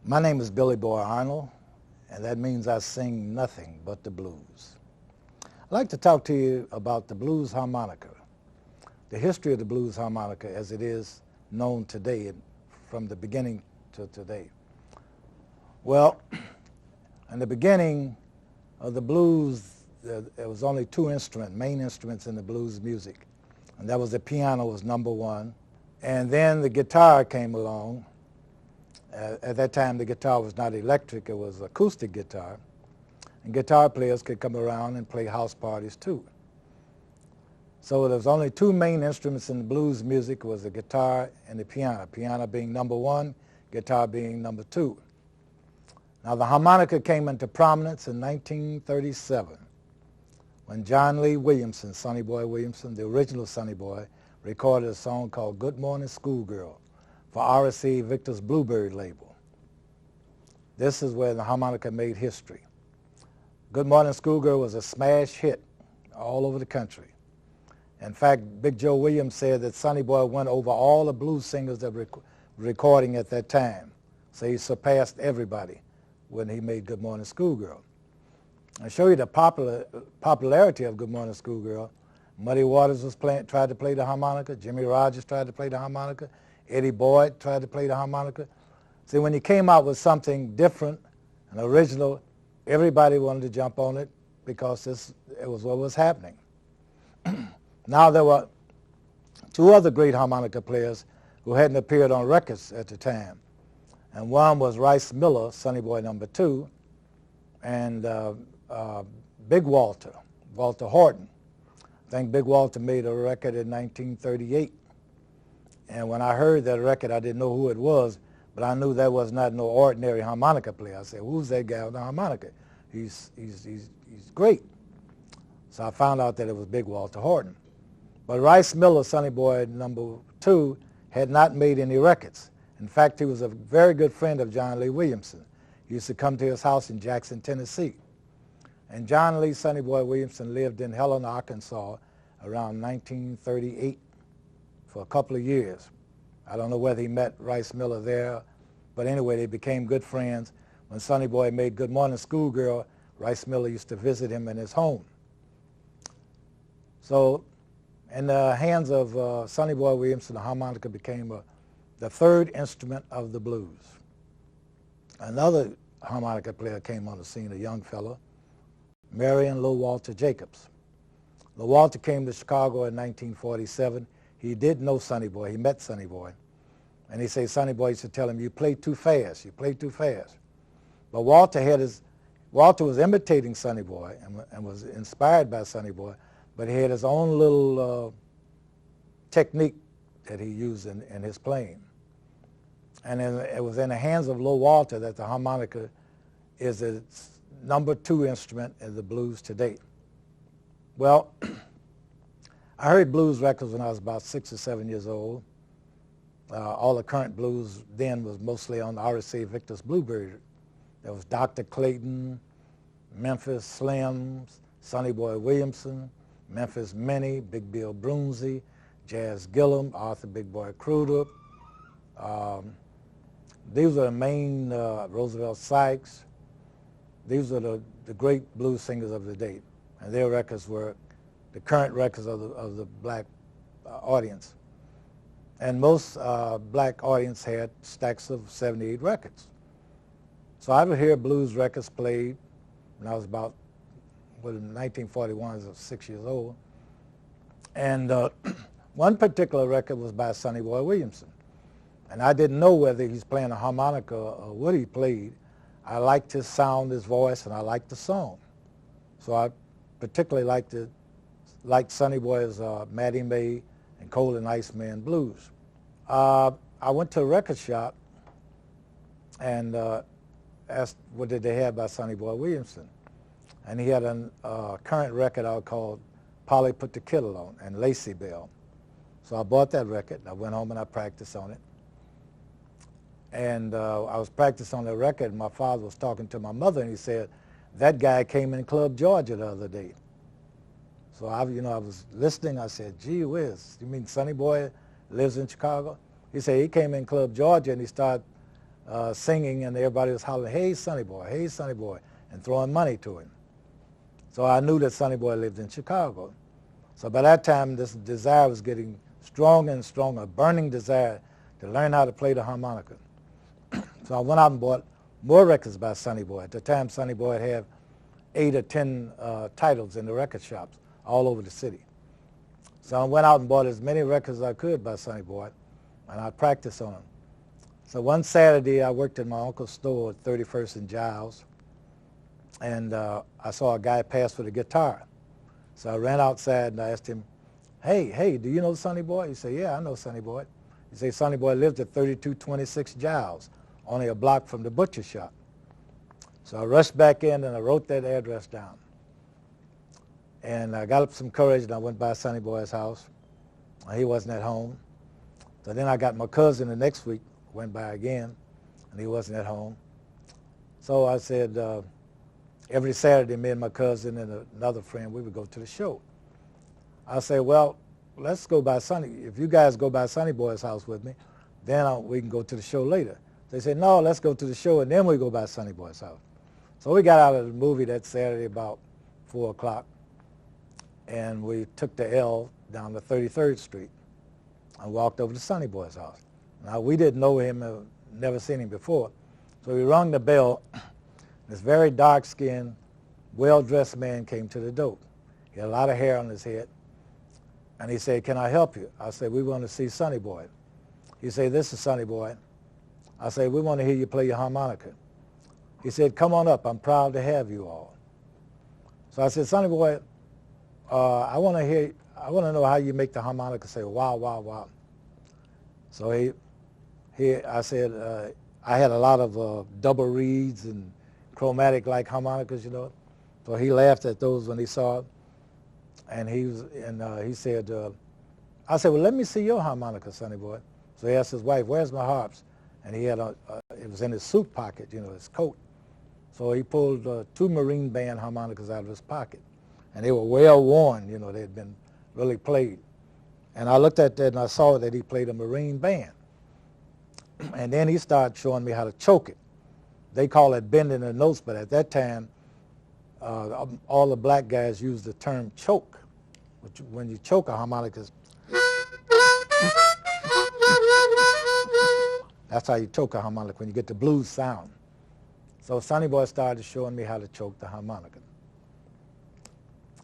My name is Billy Boy Arnold, and that means I sing nothing but the blues. I'd like to talk to you about the blues harmonica, the history of the blues harmonica as it is known today, from the beginning to today. Well, in the beginning of the blues, there was only two main instruments in the blues music, and that was the piano was number one, and then the guitar came along. At that time, the guitar was not electric, it was acoustic guitar, and guitar players could come around and play house parties too. So there was only two main instruments in the blues music, was the guitar and the piano being number one, guitar being number two. Now the harmonica came into prominence in 1937 when John Lee Williamson, Sonny Boy Williamson, the original Sonny Boy, recorded a song called Good Morning Schoolgirl for RCA Victor's Bluebird label. This is where the harmonica made history. Good Morning Schoolgirl was a smash hit all over the country. In fact, Big Joe Williams said that Sonny Boy went over all the blues singers that were recording at that time. So he surpassed everybody when he made Good Morning Schoolgirl. I'll show you the popularity of Good Morning Schoolgirl. Muddy Waters tried to play the harmonica. Jimmy Rogers tried to play the harmonica. Eddie Boyd tried to play the harmonica. See, when he came out with something different and original, everybody wanted to jump on it because it was what was happening. Now there were two other great harmonica players who hadn't appeared on records at the time. And one was Rice Miller, Sonny Boy number two, and Big Walter Horton. I think Big Walter made a record in 1938. And when I heard that record, I didn't know who it was, but I knew that was not no ordinary harmonica player. I said, who's that guy on the harmonica? He's great. So I found out that it was Big Walter Horton. But Rice Miller, Sonny Boy number two, had not made any records. In fact, he was a very good friend of John Lee Williamson. He used to come to his house in Jackson, Tennessee. And John Lee Sonny Boy Williamson lived in Helena, Arkansas around 1938 for a couple of years. I don't know whether he met Rice Miller there, but anyway, they became good friends. When Sonny Boy made Good Morning Schoolgirl, Rice Miller used to visit him in his home. So in the hands of Sonny Boy Williamson, the harmonica became the third instrument of the blues. Another harmonica player came on the scene, a young fellow, Marion Lil Walter Jacobs. Lil Walter came to Chicago in 1947. He did know Sonny Boy. He met Sonny Boy. And he said Sonny Boy used to tell him, you play too fast, you play too fast. But Walter was imitating Sonny Boy and was inspired by Sonny Boy, but he had his own little technique that he used in his playing. And it was in the hands of Lil Walter that the harmonica is its number two instrument in the blues today. Well, I heard blues records when I was about 6 or 7 years old. All the current blues then was mostly on the RCA Victor's Bluebird. There was Dr. Clayton, Memphis Slims, Sonny Boy Williamson, Memphis Minnie, Big Bill Broomsey, Jazz Gillum, Arthur Big Boy Crudup. These were the main, Roosevelt Sykes. These were the great blues singers of the day. And their records were the current records of the black audience. And most black audience had stacks of 78 records. So I would hear blues records played when I was about, in 1941, I was 6 years old. And one particular record was by Sonny Boy Williamson. And I didn't know whether he's playing a harmonica or what he played. I liked his sound, his voice, and I liked the song. So I particularly liked Sonny Boy's Mattie Mae and Cold and Iceman blues. I went to a record shop and asked what did they have by Sonny Boy Williamson. And he had a current record out called Polly Put the Kettle On and Lacey Bell. So I bought that record. I went home and I practiced on it. And I was practicing on the record, and my father was talking to my mother, and he said, that guy came in Club Georgia the other day. So I was listening. I said, gee whiz, you mean Sonny Boy lives in Chicago? He said he came in Club Georgia and he started singing, and everybody was hollering, hey, Sonny Boy, and throwing money to him. So I knew that Sonny Boy lived in Chicago. So by that time, this desire was getting stronger and stronger, a burning desire to learn how to play the harmonica. So I went out and bought more records by Sonny Boy. At the time, Sonny Boy had 8 or 10 titles in the record shops all over the city. So I went out and bought as many records as I could by Sonny Boy, and I practiced on them. So one Saturday, I worked in my uncle's store at 31st and Giles, and I saw a guy pass with a guitar. So I ran outside and I asked him, hey, do you know Sonny Boy? He said, yeah, I know Sonny Boy. He said, Sonny Boy lived at 3226 Giles, only a block from the butcher shop. So I rushed back in and I wrote that address down. And I got up some courage and I went by Sonny Boy's house. He wasn't at home. So then I got my cousin the next week, went by again, and he wasn't at home. So I said, every Saturday, me and my cousin and another friend, we would go to the show. I said, well, let's go by Sonny. If you guys go by Sonny Boy's house with me, then we can go to the show later. They said, no, let's go to the show and then we go by Sonny Boy's house. So we got out of the movie that Saturday about 4 o'clock, and we took the L down to 33rd Street and walked over to Sonny Boy's house. Now, we didn't know him, never seen him before. So we rung the bell. This very dark-skinned, well-dressed man came to the door. He had a lot of hair on his head. And he said, can I help you? I said, we want to see Sonny Boy. He said, this is Sonny Boy. I said, we want to hear you play your harmonica. He said, come on up. I'm proud to have you all. So I said, Sonny Boy, I want to know how you make the harmonica say wow, wow, wow. So I said, I had a lot of double reeds and chromatic-like harmonicas, you know. So he laughed at those when he saw it. And he said, I said, well, let me see your harmonica, Sonny Boy. So he asked his wife, where's my harps? And he had it was in his suit pocket, you know, his coat. So he pulled 2 Marine Band harmonicas out of his pocket. And they were well worn, you know, they had been really played. And I looked at that and I saw that he played a Marine Band. And then he started showing me how to choke it. They call it bending the notes, but at that time, all the black guys used the term choke. Which, when you choke a harmonica, that's how you choke a harmonica, when you get the blues sound. So Sonny Boy started showing me how to choke the harmonica.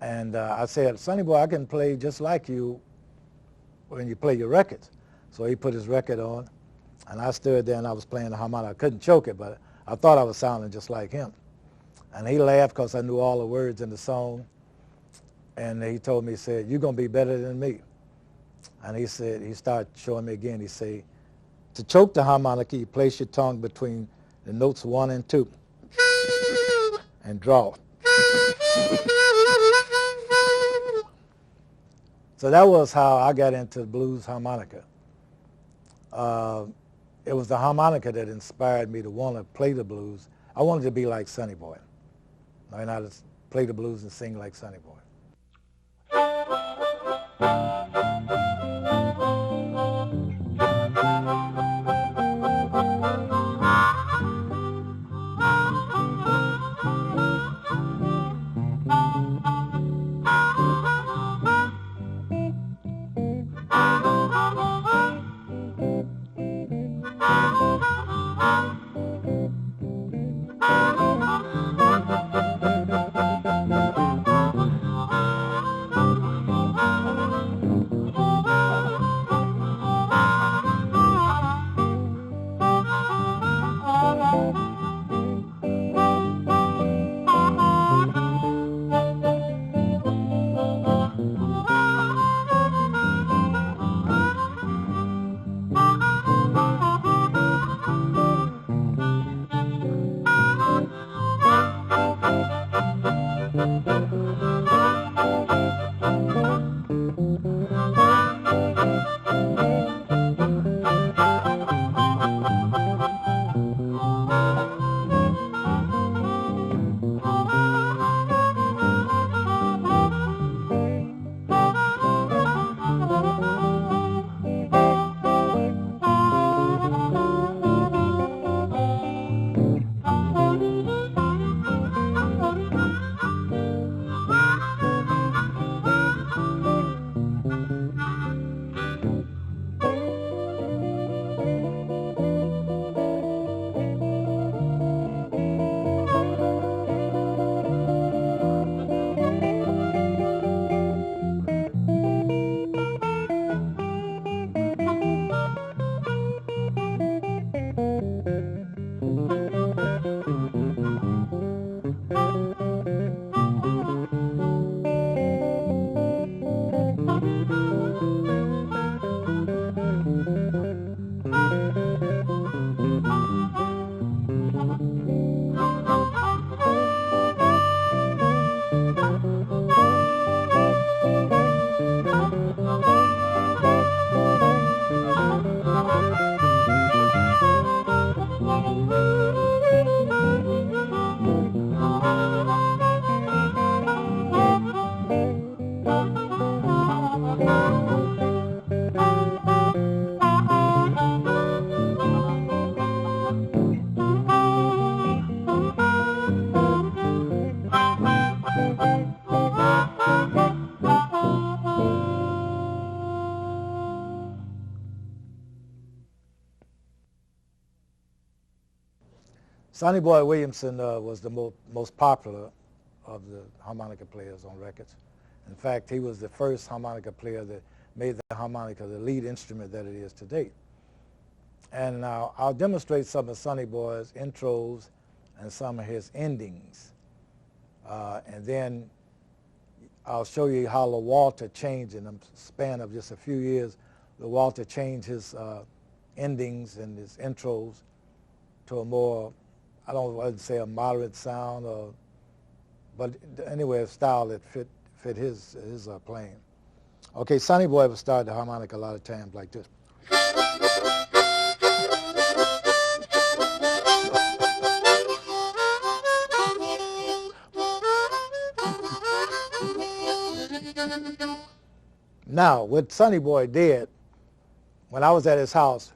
And I said, Sonny Boy, I can play just like you when you play your records. So he put his record on, and I stood there and I was playing the harmonica. I couldn't choke it, but I thought I was sounding just like him. And he laughed because I knew all the words in the song. And he told me, he said, you're going to be better than me. And he said, he started showing me again. He said, to choke the harmonica, you place your tongue between the notes 1 and 2 and draw. So that was how I got into the blues harmonica. It was the harmonica that inspired me to want to play the blues. I wanted to be like Sonny Boy. I know how to play the blues and sing like Sonny Boy. Sonny Boy Williamson was the most popular of the harmonica players on records. In fact, he was the first harmonica player that made the harmonica the lead instrument that it is today. And now I'll demonstrate some of Sonny Boy's intros and some of his endings. And then I'll show you how LaWalter changed in the span of just a few years. LaWalter changed his endings and his intros to a more, I don't want to say a moderate sound, but anyway, a style that fit his playing. Okay, Sonny Boy would start the harmonica a lot of times like this. Now, what Sonny Boy did, when I was at his house,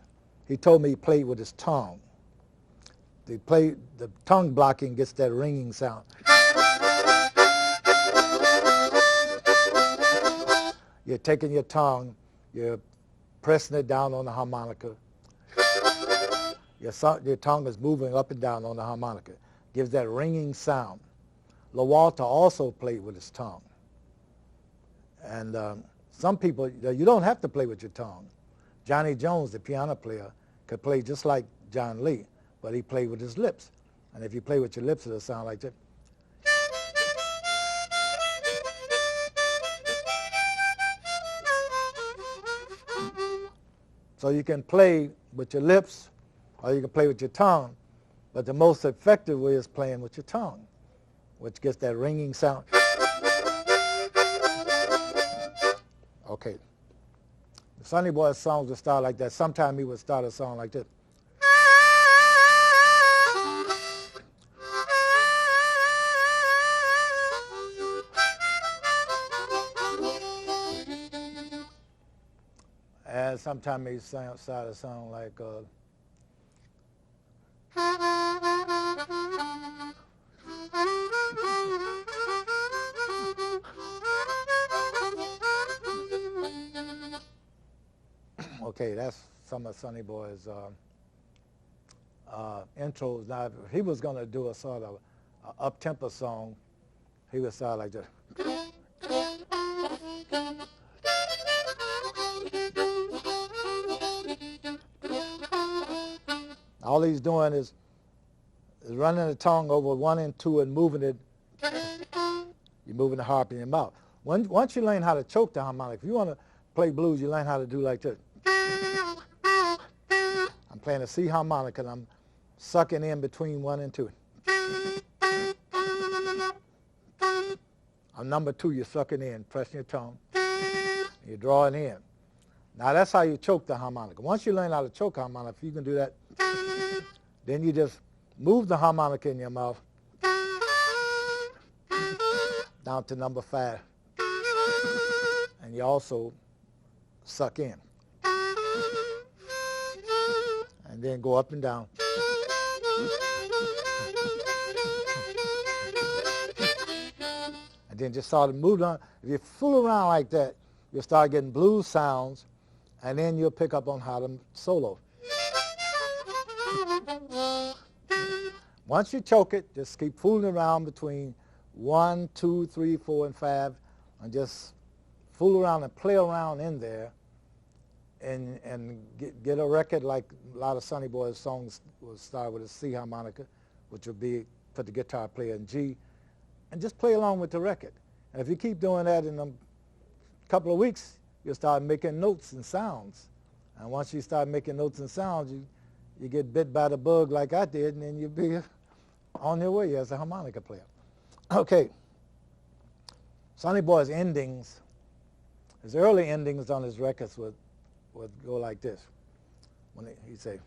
he told me he played with his tongue. The tongue blocking gets that ringing sound. You're taking your tongue, you're pressing it down on the harmonica. Your tongue is moving up and down on the harmonica. Gives that ringing sound. LaWalter also played with his tongue. And some people, you don't have to play with your tongue. Johnny Jones, the piano player, could play just like John Lee, but he played with his lips. And if you play with your lips, it'll sound like this. So you can play with your lips, or you can play with your tongue, but the most effective way is playing with your tongue, which gets that ringing sound. Okay. The Sonny Boy's songs would start like that. Sometimes he would start a song like this. And sometimes he start a song like okay, that's some of Sonny Boy's intros. Now, if he was going to do a sort of up-tempo song, he would sound like this. All he's doing is running the tongue over 1 and 2 and moving it. You're moving the harp in your mouth. Once you learn how to choke the harmonic, if you want to play blues, you learn how to do like this. I'm playing a C harmonic and I'm sucking in between 1 and 2. On number 2, you're sucking in, pressing your tongue. You're drawing in. Now that's how you choke the harmonica. Once you learn how to choke harmonica, if you can do that, then you just move the harmonica in your mouth down to number 5. And you also suck in. And then go up and down. And then just start to move on. If you fool around like that, you'll start getting blues sounds, and then you'll pick up on how to solo. Once you choke it, just keep fooling around between 1, 2, 3, 4, and 5, and just fool around and play around in there, and get a record like a lot of Sonny Boy's songs will start with a C harmonica, which will be for the guitar player in G, and just play along with the record. And if you keep doing that in a couple of weeks, you'll start making notes and sounds. And once you start making notes and sounds, you get bit by the bug like I did, and then you'll be on your way as a harmonica player. Okay. Sonny Boy's endings, his early endings on his records would go like this. When he'd say,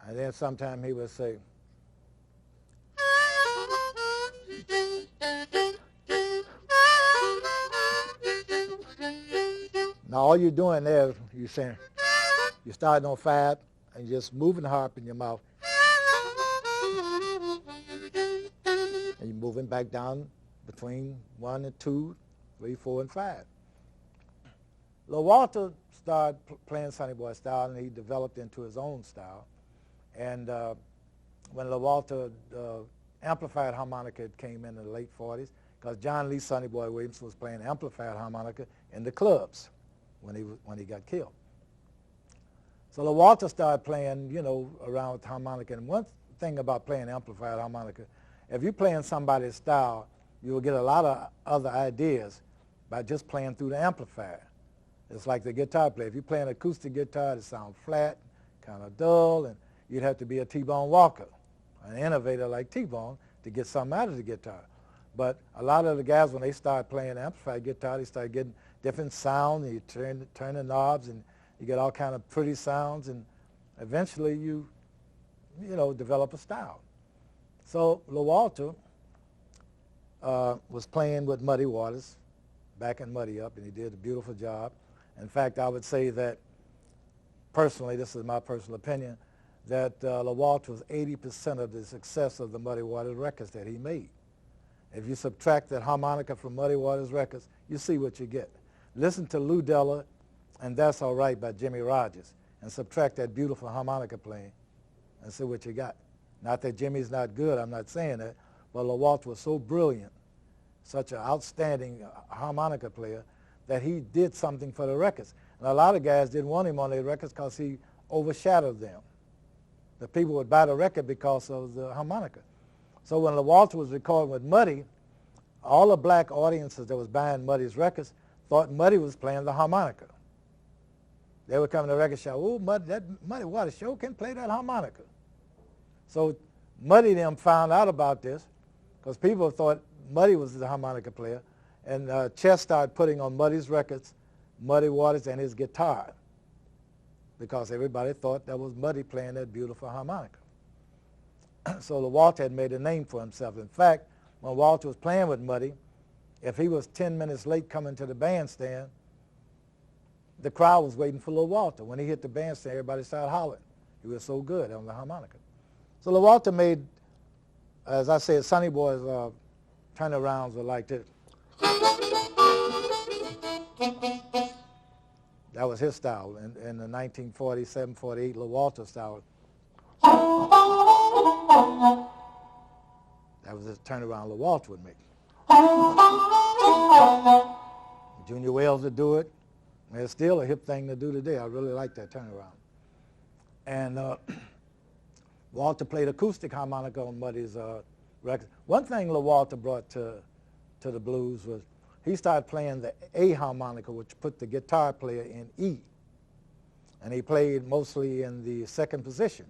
and then sometime he would say, now all you're doing there is you're saying, you're starting on 5 and you're just moving the harp in your mouth. And you're moving back down between 1 and 2, 3, 4, and 5. Walter started playing Sonny Boy style, and he developed into his own style. And when Walter amplified harmonica came in the late 40s, because John Lee Sonny Boy Williamson was playing amplified harmonica in the clubs when he got killed. So Walter started playing, you know, around with harmonica. And one thing about playing amplified harmonica, if you're playing somebody's style, you will get a lot of other ideas by just playing through the amplifier. It's like the guitar player. If you're playing acoustic guitar, it sounds flat, kind of dull, and you'd have to be a T-Bone Walker, an innovator like T-Bone, to get something out of the guitar. But a lot of the guys, when they start playing amplified guitar, they start getting different sounds, and you turn the knobs, and you get all kind of pretty sounds, and eventually you know, develop a style. So Walter was playing with Muddy Waters, backing Muddy up, and he did a beautiful job. In fact, I would say that personally, this is my personal opinion, that Walter was 80% of the success of the Muddy Waters records that he made. If you subtract that harmonica from Muddy Waters records, you see what you get. Listen to Lou Della and That's All Right by Jimmy Rogers, and subtract that beautiful harmonica playing and see what you got. Not that Jimmy's not good, I'm not saying that, but Walter was so brilliant, such an outstanding harmonica player, that he did something for the records. And a lot of guys didn't want him on their records because he overshadowed them. The people would buy the record because of the harmonica. So when Walter was recording with Muddy, all the black audiences that was buying Muddy's records thought Muddy was playing the harmonica. They would come to the record shop, oh, that Muddy Waters sure can play that harmonica. So Muddy them found out about this because people thought Muddy was the harmonica player, and Chess started putting on Muddy's records Muddy Waters and his guitar, because everybody thought that was Muddy playing that beautiful harmonica. So Walter had made a name for himself. In fact, when Walter was playing with Muddy, if he was 10 minutes late coming to the bandstand, the crowd was waiting for Walter. When he hit the bandstand, everybody started hollering. He was so good on the harmonica. So Walter made, as I said, Sonny Boy's turnarounds were like this. That was his style in the 1947, 48 Walter style. That was his turnaround Walter would make. Junior Wells would do it. And it's still a hip thing to do today. I really like that turnaround. And Walter played acoustic harmonica on Muddy's records. One thing Walter brought to the blues was he started playing the A harmonica, which put the guitar player in E. And he played mostly in the second position.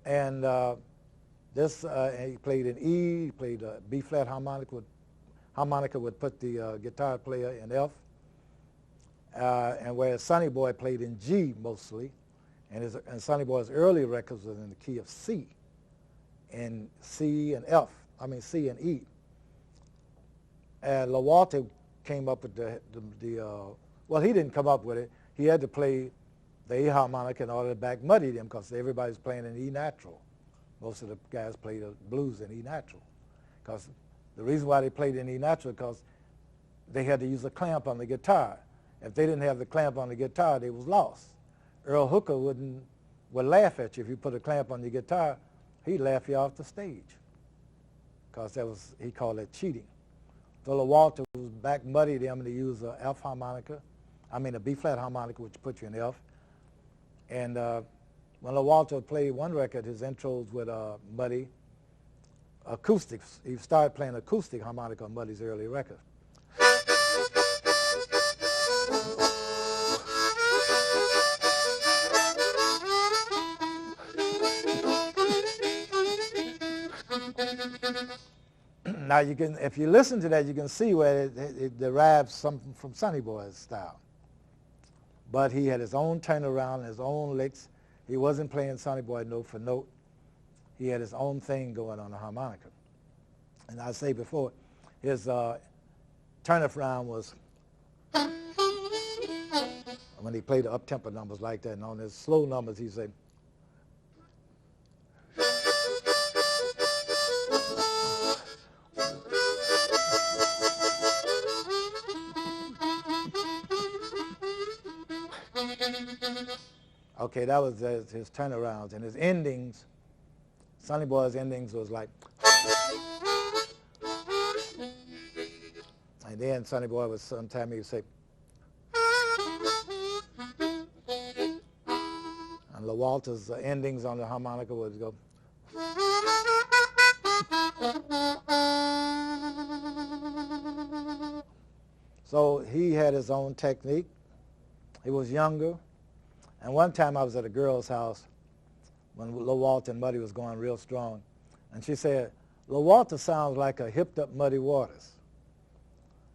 And he played in E, he played a B-flat harmonica. Harmonica would put the guitar player in F. And whereas Sonny Boy played in G mostly, and Sonny Boy's early records was in the key of C, and C and F, C and E. And Walter came up with well, he didn't come up with it. He had to play the A harmonica in order to back Muddy them, because everybody's playing in E natural. Most of the guys played the blues in E natural. Because the reason why they played in E natural is because they had to use a clamp on the guitar. If they didn't have the clamp on the guitar, they was lost. Earl Hooker would laugh at you if you put a clamp on your guitar. He'd laugh you off the stage, because he called that cheating. So Walter was back Muddy them to use a F harmonica, a B-flat harmonica, which put you in F. And when Walter played one record, his intros with Muddy, acoustics, he started playing acoustic harmonica on Muddy's early record. Now if you listen to that, you can see where it derives something from Sonny Boy's style. But he had his own turnaround, his own licks. He wasn't playing Sonny Boy note for note. He had his own thing going on the harmonica. And I say before, his turnaround was when he played the up-tempo numbers like that, and on his slow numbers he'd say, Okay, that was his turnarounds. And his endings, Sonny Boy's endings was like, and then Sonny Boy would sometime he would say, and LaWalter's endings on the harmonica would go. So he had his own technique. He was younger. And one time I was at a girl's house when LaWalter and Muddy was going real strong. And she said, LaWalter sounds like a hipped-up Muddy Waters.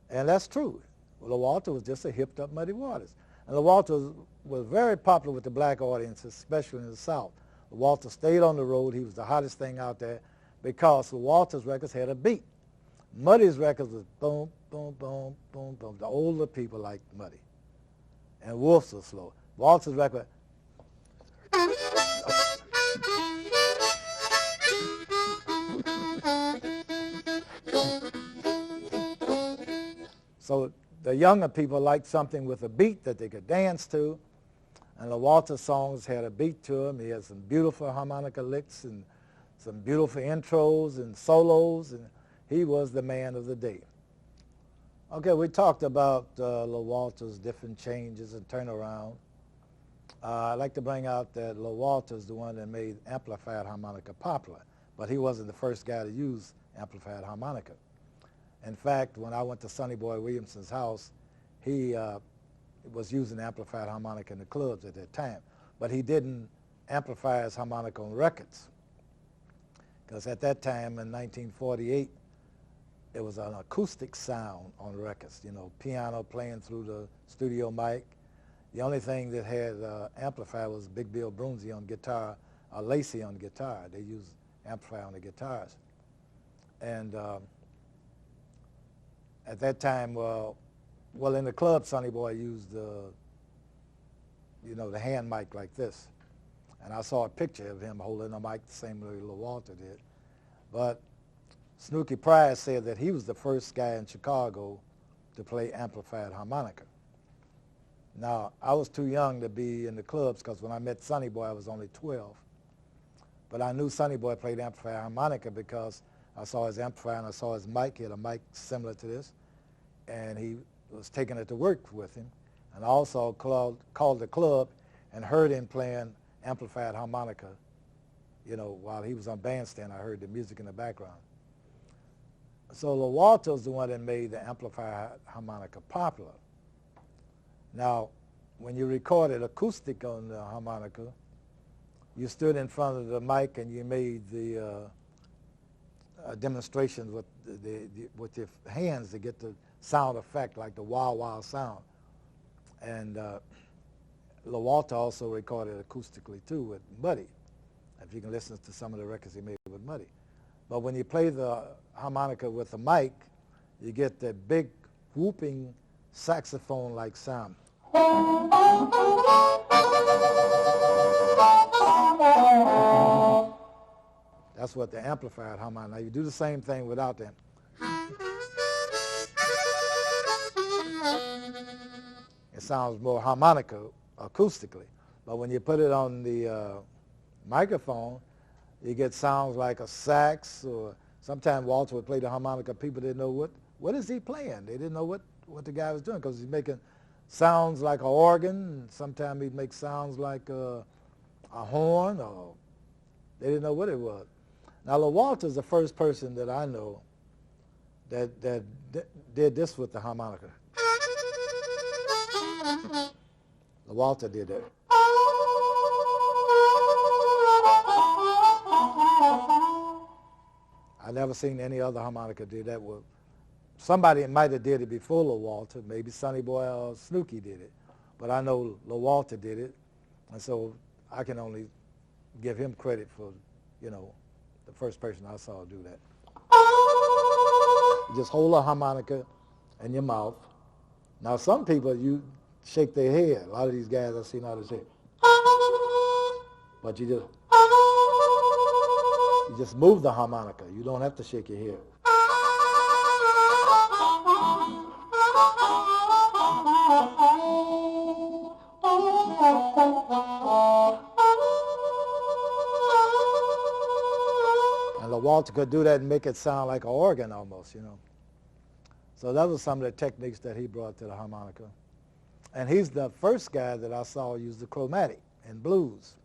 And that's true. LaWalter was just a hipped-up Muddy Waters. And LaWalter was very popular with the black audience, especially in the South. LaWalter stayed on the road. He was the hottest thing out there because LaWalter's records had a beat. Muddy's records was boom, boom, boom, boom, boom. The older people liked Muddy. And Wolf's was slow. Walter's record. So the younger people liked something with a beat that they could dance to. And LaWalter's songs had a beat to them. He had some beautiful harmonica licks and some beautiful intros and solos, and he was the man of the day. Okay, we talked about LaWalter's different changes and turnaround. I'd like to bring out that LaWalter's the one that made amplified harmonica popular, but he wasn't the first guy to use amplified harmonica. In fact, when I went to Sonny Boy Williamson's house, he was using amplified harmonica in the clubs at that time, but he didn't amplify his harmonica on records, because at that time in 1948, it was an acoustic sound on records, you know, piano playing through the studio mic. The only thing that had amplifier was Big Bill Broomsey on guitar, or Lacey on guitar. They used amplifier on the guitars. And at that time, well, in the club, Sonny Boy used, you know, the hand mic like this. And I saw a picture of him holding a mic the same way LaWalter did. But Snooky Price said that he was the first guy in Chicago to play amplified harmonica. Now, I was too young to be in the clubs because when I met Sonny Boy, I was only 12. But I knew Sonny Boy played amplified harmonica because I saw his amplifier and I saw his mic. He had a mic similar to this, and he was taking it to work with him. And I also called the club and heard him playing amplified harmonica. You know, while he was on bandstand, I heard the music in the background. So LaWalter was the one that made the amplified harmonica popular. Now, when you recorded acoustic on the harmonica, you stood in front of the mic and you made the demonstrations with your hands to get the sound effect, like the wow wow sound. And LaWalter also recorded acoustically too with Muddy, if you can listen to some of the records he made with Muddy. But when you play the harmonica with the mic, you get that big whooping saxophone-like sound. That's what the amplified harmonica. Now you do the same thing without them. It sounds more harmonica acoustically, but when you put it on the microphone, you get sounds like a sax, or sometimes Walter would play the harmonica. People didn't know what is he playing. They didn't know what the guy was doing because he's making sounds like an organ. Sometimes he'd make sounds like a horn, or they didn't know what it was. Now, LaWalter's the first person that I know that did this with the harmonica. LaWalter did that. I never seen any other harmonica do that. With somebody might have did it before LaWalter. Maybe Sonny Boy or Snooky did it, but I know LaWalter did it, and so I can only give him credit for, you know, the first person I saw do that. You just hold a harmonica in your mouth. Now, some people, you shake their head. A lot of these guys I've seen how to say, but you just move the harmonica. You don't have to shake your head. Walter could do that and make it sound like an organ almost, you know. So that was some of the techniques that he brought to the harmonica. And he's the first guy that I saw use the chromatic in blues.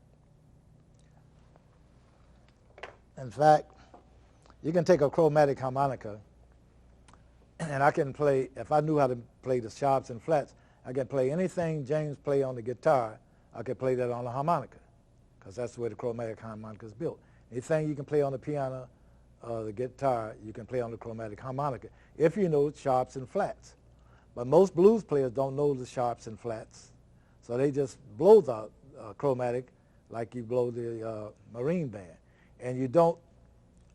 In fact, you can take a chromatic harmonica, and I can play, if I knew how to play the sharps and flats, I can play anything James played on the guitar, I could play that on the harmonica, because that's the way the chromatic harmonica is built. Anything you can play on the piano or the guitar, you can play on the chromatic harmonica, if you know sharps and flats. But most blues players don't know the sharps and flats, so they just blow the chromatic like you blow the marine band. And you don't,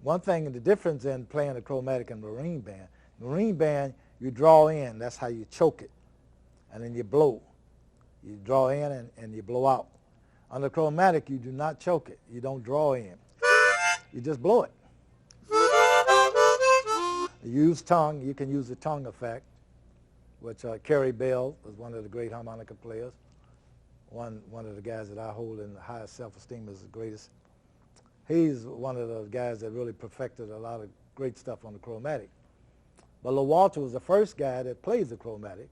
one thing, the difference in playing the chromatic and marine band, you draw in, that's how you choke it, and then you blow. You draw in and you blow out. On the chromatic, you do not choke it. You don't draw in. You just blow it. You use tongue. You can use the tongue effect, which Kerry Bell was one of the great harmonica players. One of the guys that I hold in the highest self-esteem as the greatest. He's one of the guys that really perfected a lot of great stuff on the chromatic. But Lil Walter was the first guy that plays the chromatic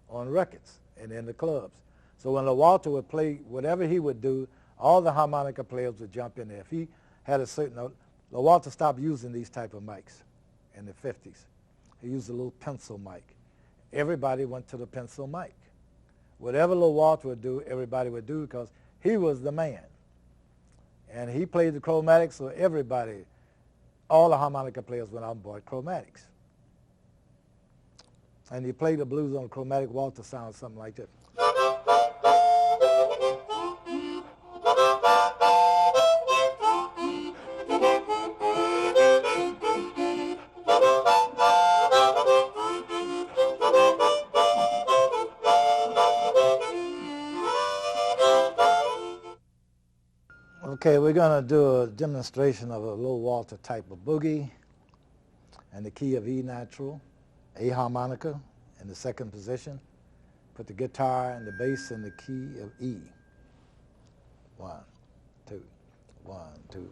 on records and in the clubs. So when Lil Walter would play, whatever he would do, all the harmonica players would jump in there. If he had a certain note, Lil Walter stopped using these type of mics in the 50s. He used a little pencil mic. Everybody went to the pencil mic. Whatever Lil Walter would do, everybody would do, because he was the man. And he played the chromatic, so everybody, all the harmonica players went out and bought chromatics. And you play the blues on a chromatic, Walter sounds something like this. Okay, we're going to do a demonstration of a Lil Walter type of boogie and the key of E natural, A harmonica in the second position. Put the guitar and the bass in the key of E. 1, 2, 1, 2.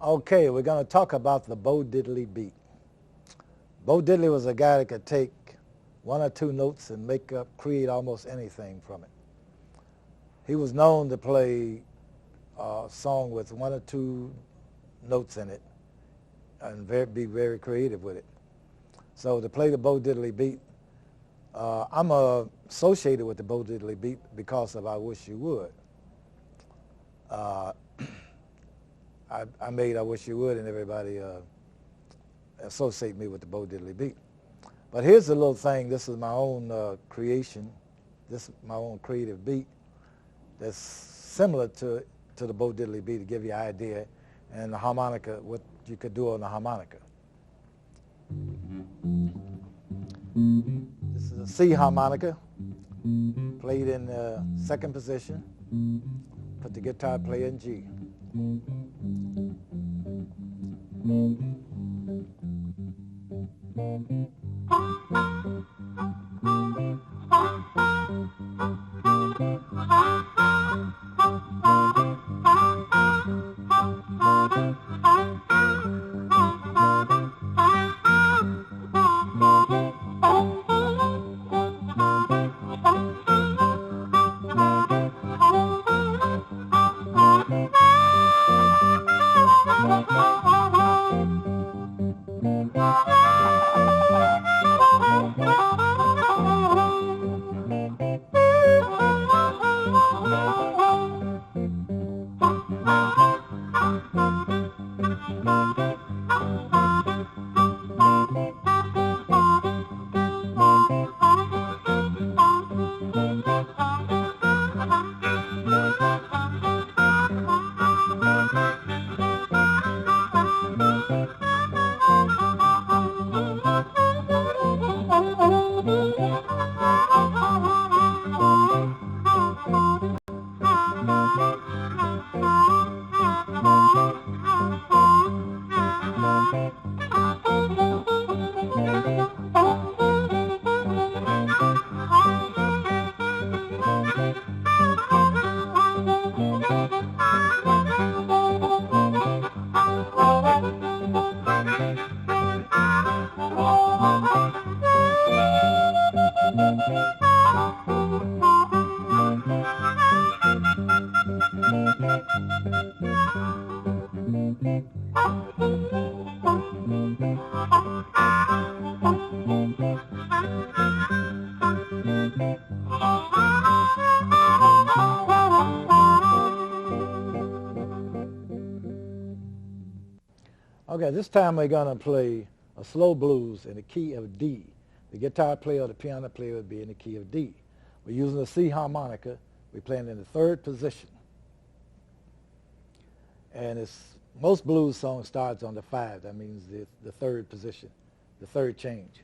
Okay, we're going to talk about the Bo Diddley beat. Bo Diddley was a guy that could take one or two notes and create almost anything from it. He was known to play a song with one or two notes in it and be very creative with it. So to play the Bo Diddley beat, I'm associated with the Bo Diddley beat because of I Wish You Would. I made I Wish You Would, and everybody associate me with the Bo Diddley beat. But here's a little thing. This is my own creation. This is my own creative beat that's similar to the Bo Diddley beat to give you an idea, and the harmonica, what you could do on the harmonica. This is a C harmonica, played in the second position. Put the guitar player in G. Okay, this time we're going to play a slow blues in the key of D. The guitar player or the piano player would be in the key of D. We're using a C harmonica. We're playing in the third position. And most blues songs starts on the 5. That means the third position, the third change.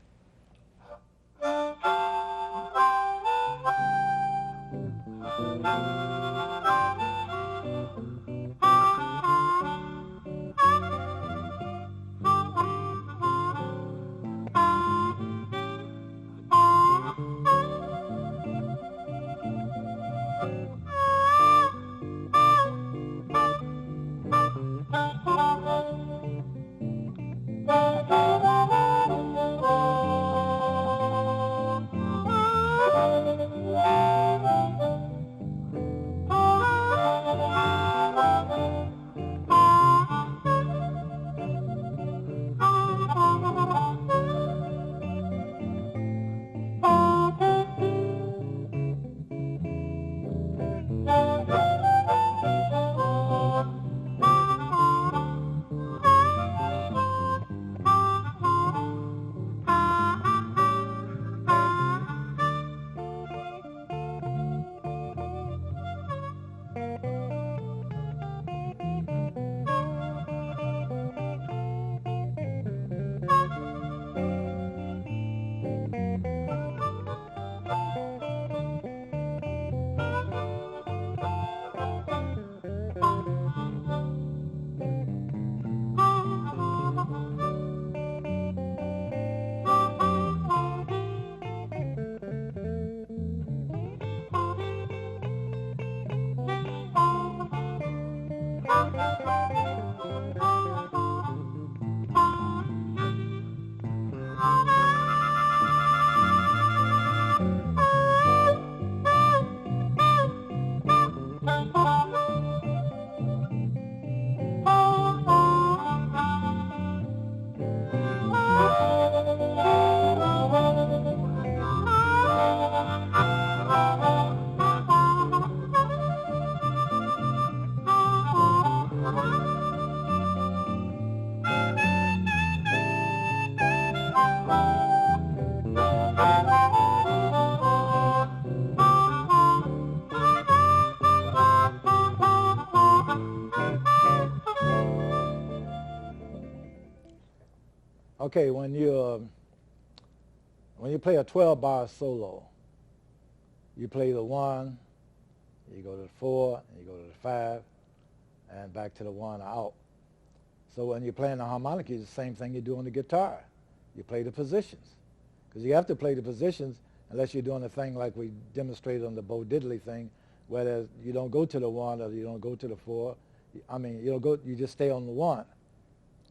Okay, when you play a 12-bar solo, you play the 1, you go to the 4, and you go to the 5, and back to the 1 out. So when you're playing the harmonica, it's the same thing you do on the guitar. You play the positions. Because you have to play the positions unless you're doing a thing like we demonstrated on the Bo Diddley thing, where you don't go to the 1 or you don't go to the 4. I mean, you just stay on the 1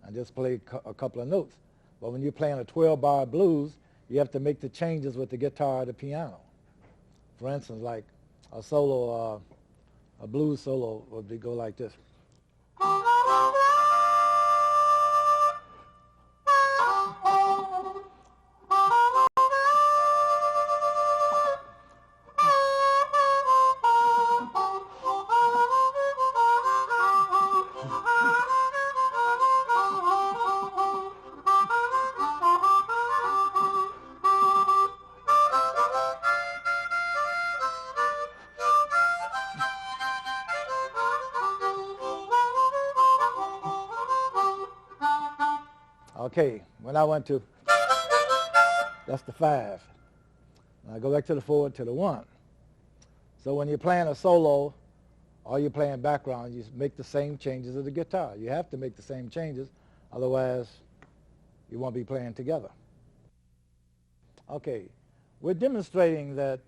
and just play a couple of notes. But when you're playing a 12-bar blues, you have to make the changes with the guitar or the piano. For instance, like a solo, a blues solo would go like this. Okay, when I went to, that's the 5. And I go back to the 4 to the 1. So when you're playing a solo or you're playing background, you make the same changes of the guitar. You have to make the same changes, otherwise you won't be playing together. Okay, we're demonstrating that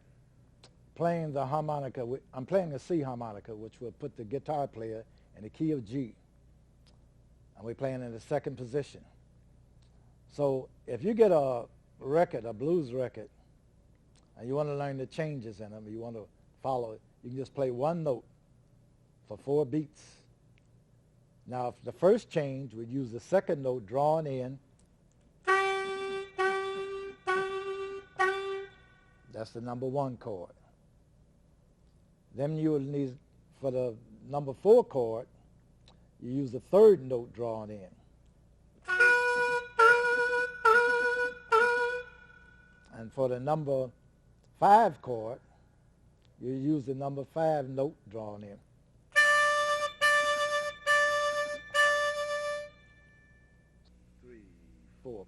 playing the harmonica, I'm playing a C harmonica, which will put the guitar player in the key of G. And we're playing in the second position. So if you get a record, a blues record, and you want to learn the changes in them, you want to follow it, you can just play one note for 4 beats. Now, if the first change, we'd use the second note drawn in. That's the number 1 chord. Then you will need, for the number 4 chord, you use the third note drawn in. And for the number 5 chord, you use the number 5 note drawn in. Three, 4.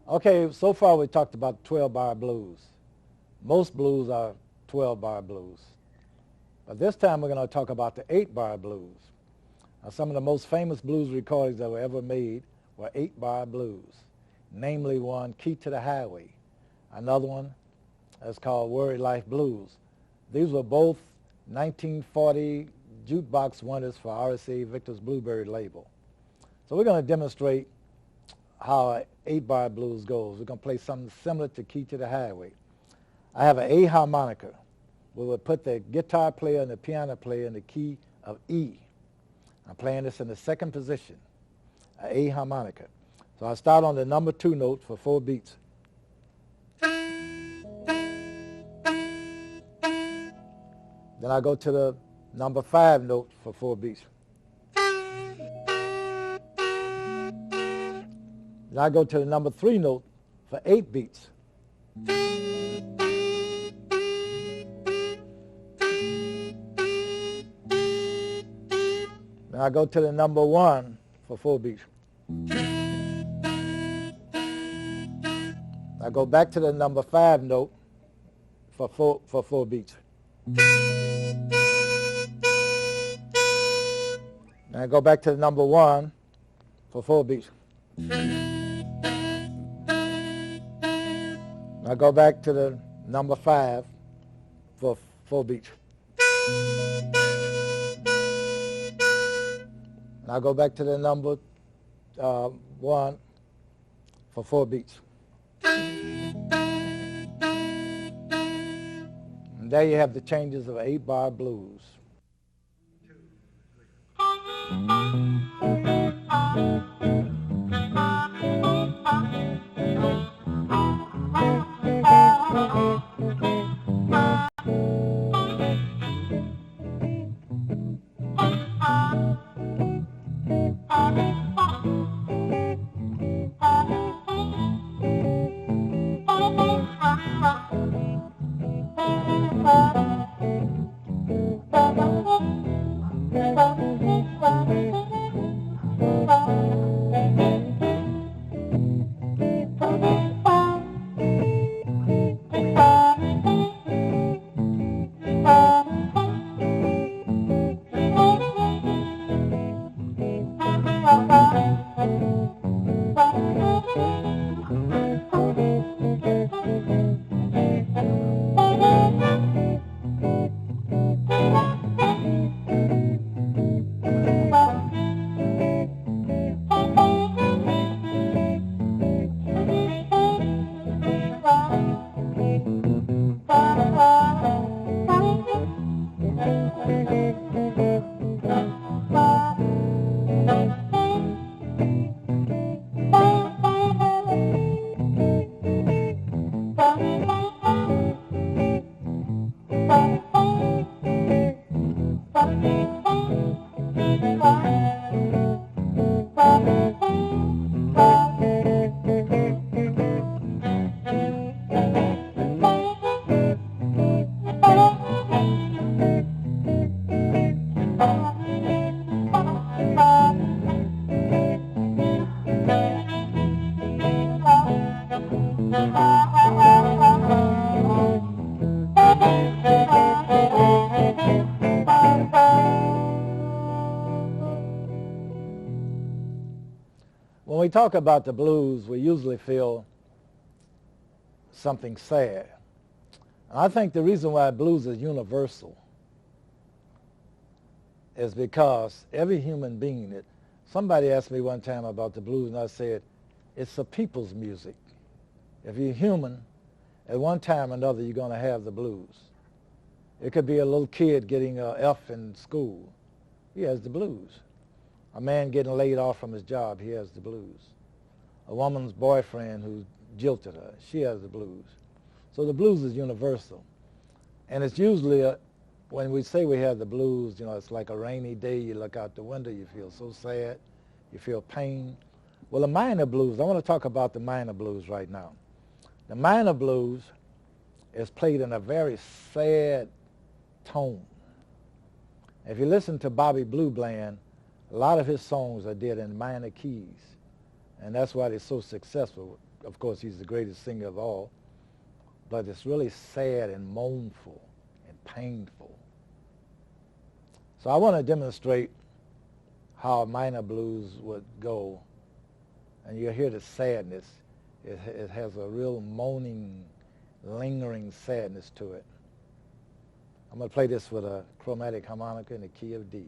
Okay, so far we talked about 12-bar blues. Most blues are 12-bar blues. But this time we're going to talk about the 8-bar blues. Now, some of the most famous blues recordings that were ever made were 8-bar blues. Namely one, Key to the Highway. Another one that's called Worried Life Blues. These were both 1940 jukebox winners for RCA Victor's Bluebird label. So we're going to demonstrate how an 8-bar blues goes. We're going to play something similar to Key to the Highway. I have an A harmonica. We will put the guitar player and the piano player in the key of E. I'm playing this in the second position, an A harmonica. So I start on the number 2 note for 4 beats. Then I go to the number 5 note for 4 beats. Then I go to the number 3 note for 8 beats. Then I go to the number 1 for 4 beats. I go back to the number 5 note for 4 beats. Then I go back to the number 1 for 4 beats. I go back to the number 5 for 4 beats. And I go back to the number 1 for 4 beats. And there you have the changes of 8-bar blues. talk about the blues, we usually feel something sad. And I think the reason why blues is universal is because every human being, somebody asked me one time about the blues, and I said, it's a people's music. If you're human, at one time or another, you're going to have the blues. It could be a little kid getting an F in school. He has the blues. A man getting laid off from his job, he has the blues. A woman's boyfriend who jilted her, she has the blues. So the blues is universal. And it's usually, when we say we have the blues, you know, it's like a rainy day, you look out the window, you feel so sad, you feel pain. Well, the minor blues, I want to talk about the minor blues right now. The minor blues is played in a very sad tone. If you listen to Bobby Blue Bland, a lot of his songs are did in minor keys, and that's why they're so successful. Of course, he's the greatest singer of all, but it's really sad and mournful and painful. So I want to demonstrate how minor blues would go, and you'll hear the sadness. It has a real moaning, lingering sadness to it. I'm going to play this with a chromatic harmonica in the key of D.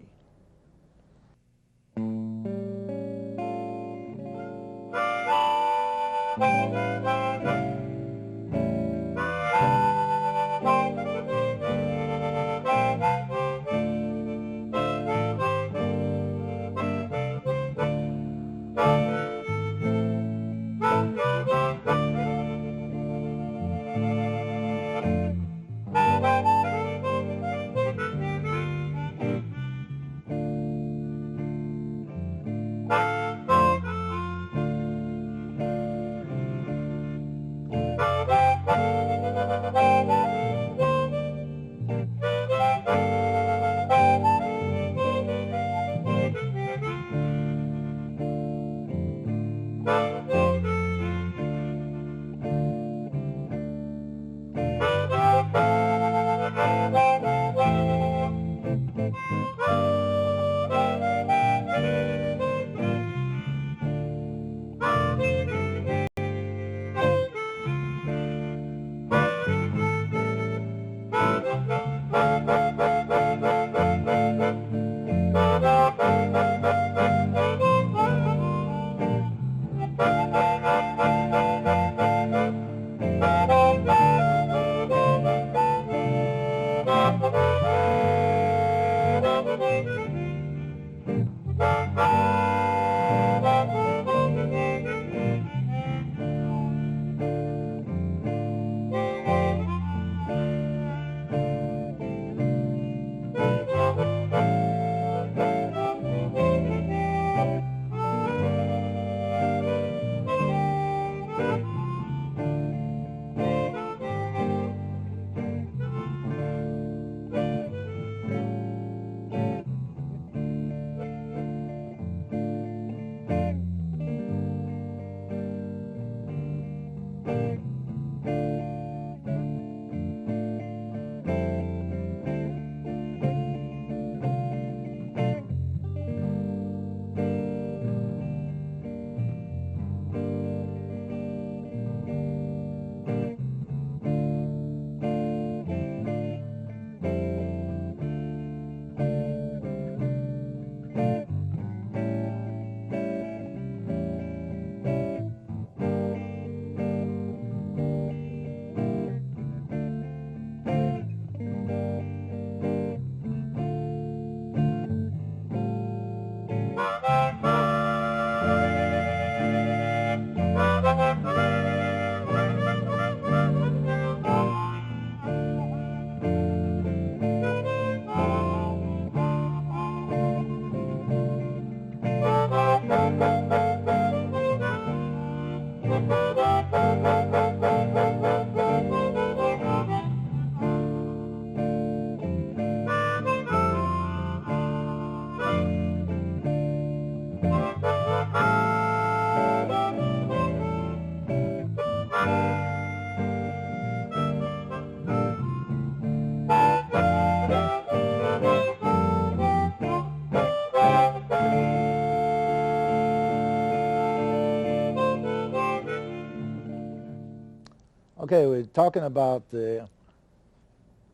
Okay, we're talking about the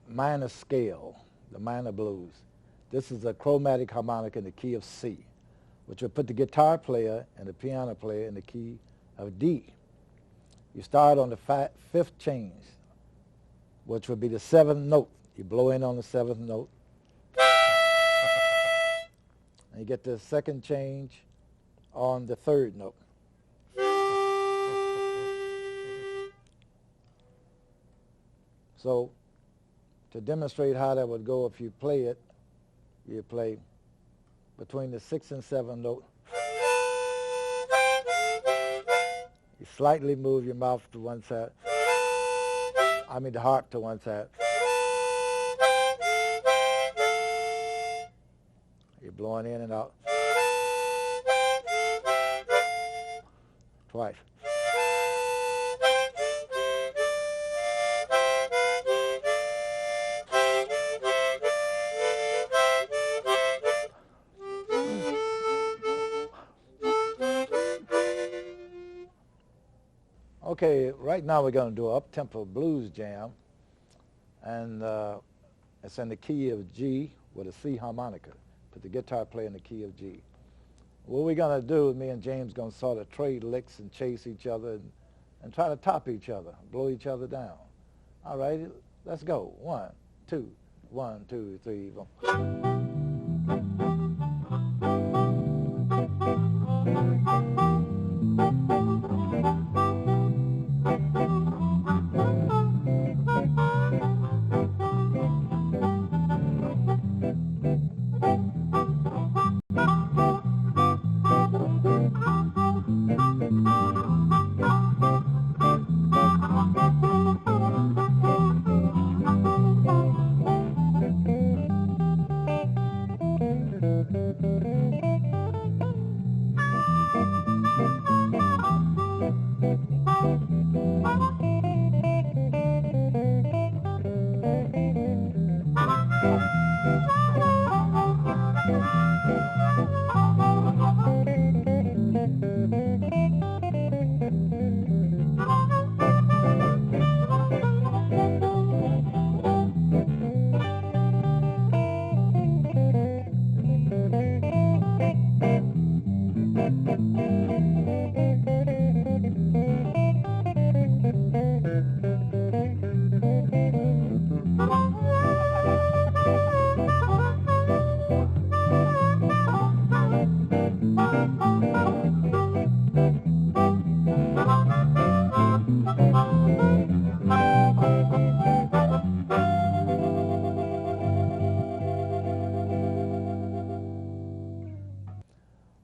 minor scale, the minor blues. This is a chromatic harmonica in the key of C, which will put the guitar player and the piano player in the key of D. You start on the fifth change, which would be the seventh note. You blow in on the seventh note. And you get the second change on the third note. So to demonstrate how that would go if you play it, you play between the sixth and seventh note. You slightly move your mouth to one side. The harp to one side. You're blowing in and out. Twice. Okay, right now we're going to do an up-tempo blues jam, and it's in the key of G with a C harmonica. Put the guitar player in the key of G. What we're going to do is me and James going to sort of trade licks and chase each other and try to top each other, blow each other down. All right, let's go. 1, 2, 1, 2, 3, 4.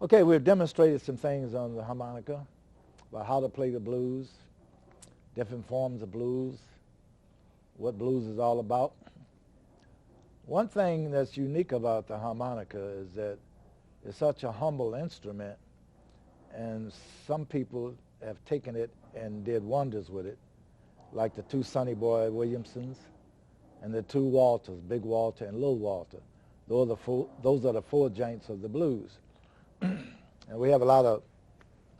Okay, we've demonstrated some things on the harmonica about how to play the blues, different forms of blues, what blues is all about. One thing that's unique about the harmonica is that it's such a humble instrument, and some people have taken it and did wonders with it, like the two Sonny Boy Williamsons and the two Walters, Big Walter and Little Walter. Those are the four giants of the blues. And we have a lot of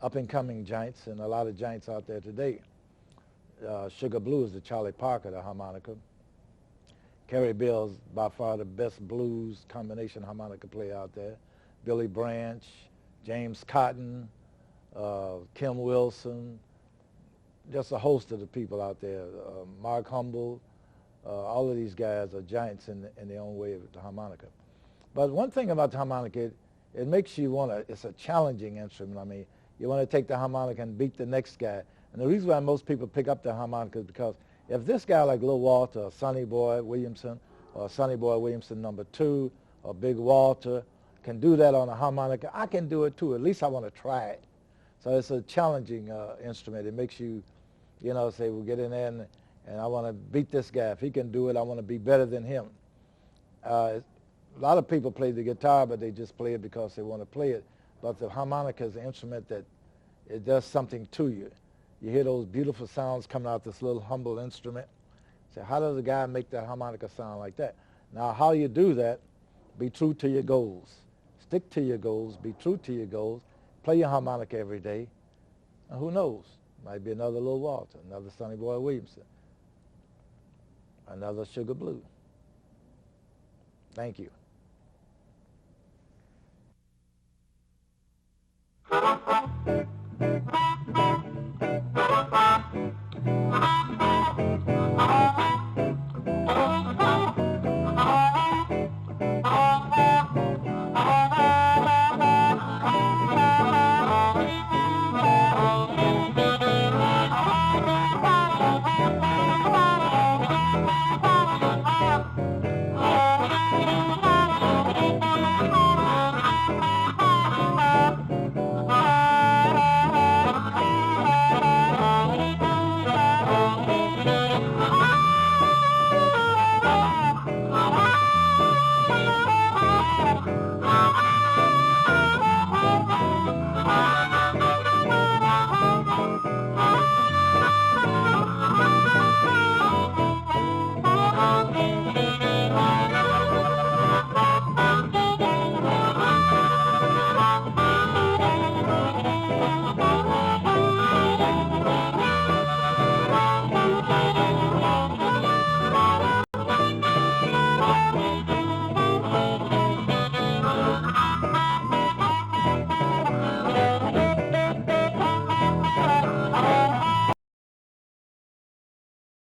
up-and-coming giants and a lot of giants out there today. Sugar Blues, the Charlie Parker, the harmonica. Carrie Bill's by far the best blues combination harmonica player out there. Billy Branch, James Cotton, Kim Wilson, just a host of the people out there. Mark Humble, all of these guys are giants in their own way with the harmonica. But one thing about the harmonica, it makes you want to, it's a challenging instrument. You want to take the harmonica and beat the next guy. And the reason why most people pick up the harmonica is because if this guy like Little Walter or Sonny Boy Williamson or Sonny Boy Williamson #2 or Big Walter can do that on a harmonica, I can do it too. At least I want to try it. So it's a challenging instrument. It makes you, say, we'll get in there and I want to beat this guy. If he can do it, I want to be better than him. A lot of people play the guitar, but they just play it because they want to play it. But the harmonica is an instrument that it does something to you. You hear those beautiful sounds coming out this little humble instrument. So how does a guy make that harmonica sound like that? Now, how you do that, be true to your goals. Stick to your goals. Be true to your goals. Play your harmonica every day. And who knows? Might be another Little Walter, another Sonny Boy Williamson, another Sugar Blue. Thank you.